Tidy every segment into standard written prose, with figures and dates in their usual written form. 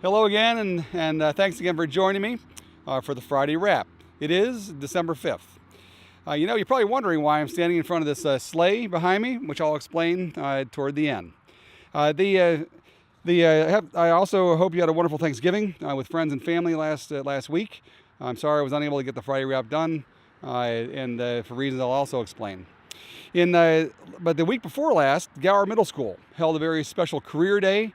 Hello again, and thanks again for joining me for the Friday Wrap. It is December 5th. You're probably wondering why I'm standing in front of this sleigh behind me, which I'll explain toward the end. I also hope you had a wonderful Thanksgiving with friends and family last week. I'm sorry I was unable to get the Friday Wrap done, and for reasons I'll also explain. But the week before last, Gower Middle School held a very special career day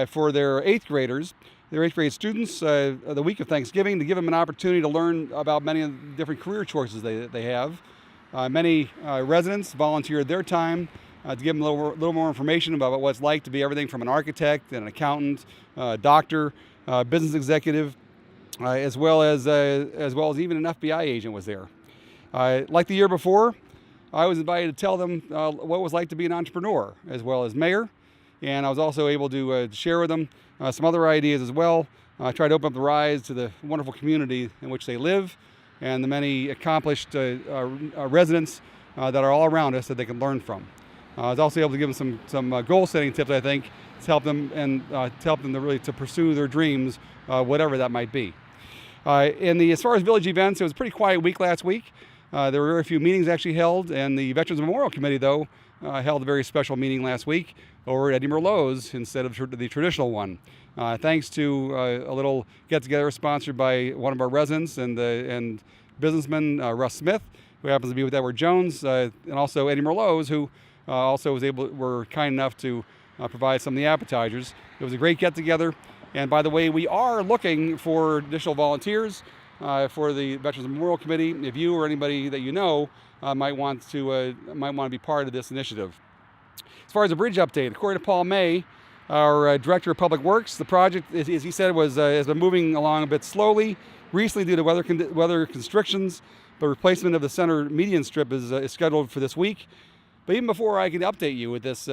for their 8th graders, their 8th grade students, the week of Thanksgiving, to give them an opportunity to learn about many of the different career choices they have. Many residents volunteered their time to give them a little more information about what it's like to be everything from an architect and an accountant, doctor, business executive, as well as even an FBI agent was there. Like the year before, I was invited to tell them what it was like to be an entrepreneur as well as mayor. And I was also able to share with them some other ideas as well. Try to open up their eyes to the wonderful community in which they live and the many accomplished residents that are all around us that they can learn from. I was also able to give them some goal-setting tips, I think, to help them to pursue their dreams, whatever that might be. As far as village events, it was a pretty quiet week last week. There were very few meetings actually held, and the Veterans Memorial Committee, though, held a very special meeting last week over at Eddie Merlot's instead of the traditional one. Thanks to a little get-together sponsored by one of our residents and businessman, Russ Smith, who happens to be with Edward Jones, and also Eddie Merlot's, who also were kind enough to provide some of the appetizers. It was a great get-together, and by the way, we are looking for additional volunteers for the Veterans Memorial Committee. If you or anybody that you know might want to be part of this initiative. As far as the bridge update, according to Paul May, our Director of Public Works, the project, as he said, has been moving along a bit slowly, recently due to weather constrictions, but replacement of the center median strip is scheduled for this week. But even before I can update you with this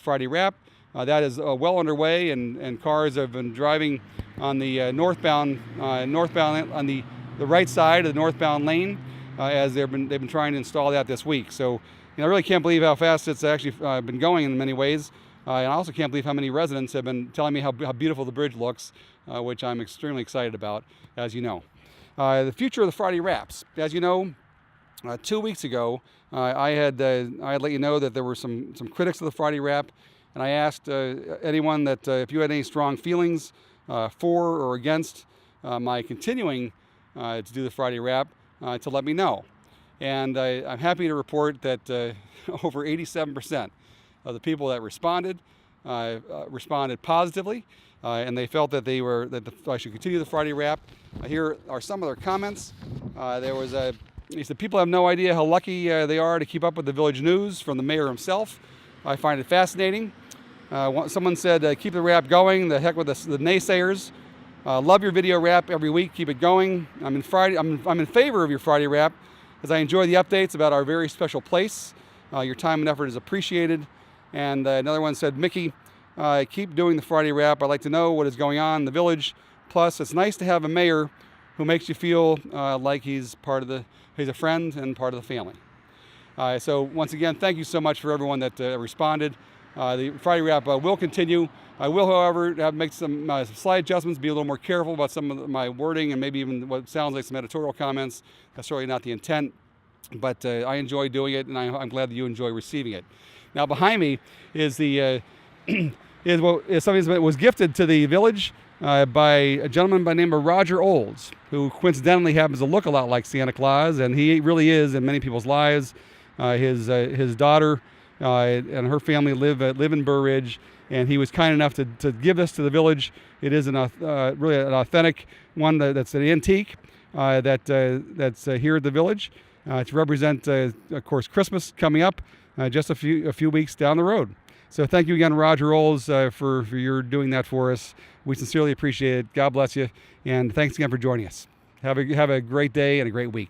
Friday Wrap, that is well underway, and cars have been driving on the northbound on the right side of the northbound lane as they've been trying to install that this week. So I really can't believe how fast it's actually been going in many ways. And I also can't believe how many residents have been telling me how beautiful the bridge looks, which I'm extremely excited about, as you know. The future of the Friday Wraps. As you know, 2 weeks ago, I had let you know that there were some critics of the Friday Wrap, and I asked anyone that if you had any strong feelings for or against my continuing to do the Friday Wrap, to let me know. And I'm happy to report that over 87% of the people that responded positively, and they felt that I should continue the Friday Wrap. Here are some of their comments. He said, people have no idea how lucky they are to keep up with the village news from the mayor himself. I find it fascinating. Someone said, keep the wrap going, the heck with the naysayers. Love your video wrap every week, keep it going. I'm in favor of your Friday Wrap, as I enjoy the updates about our very special place. Your time and effort is appreciated. And another one said, Mickey, keep doing the Friday Wrap. I'd like to know what is going on in the village. Plus, it's nice to have a mayor who makes you feel like he's a friend and part of the family. So once again, thank you so much for everyone that responded. The Friday Wrap will continue. I will, however, make some slight adjustments, be a little more careful about some of my wording and maybe even what sounds like some editorial comments. That's certainly not the intent, but I enjoy doing it, and I'm glad that you enjoy receiving it. Now, behind me is something that was gifted to the village by a gentleman by the name of Roger Olds, who coincidentally happens to look a lot like Santa Claus, and he really is in many people's lives. His daughter and her family live in Burr Ridge, and he was kind enough to give this to the village. It is really an authentic one that's an antique that's here at the village to represent, of course, Christmas coming up just a few weeks down the road. So thank you again, Roger Olds, for your doing that for us. We sincerely appreciate it. God bless you, and thanks again for joining us. Have a great day and a great week.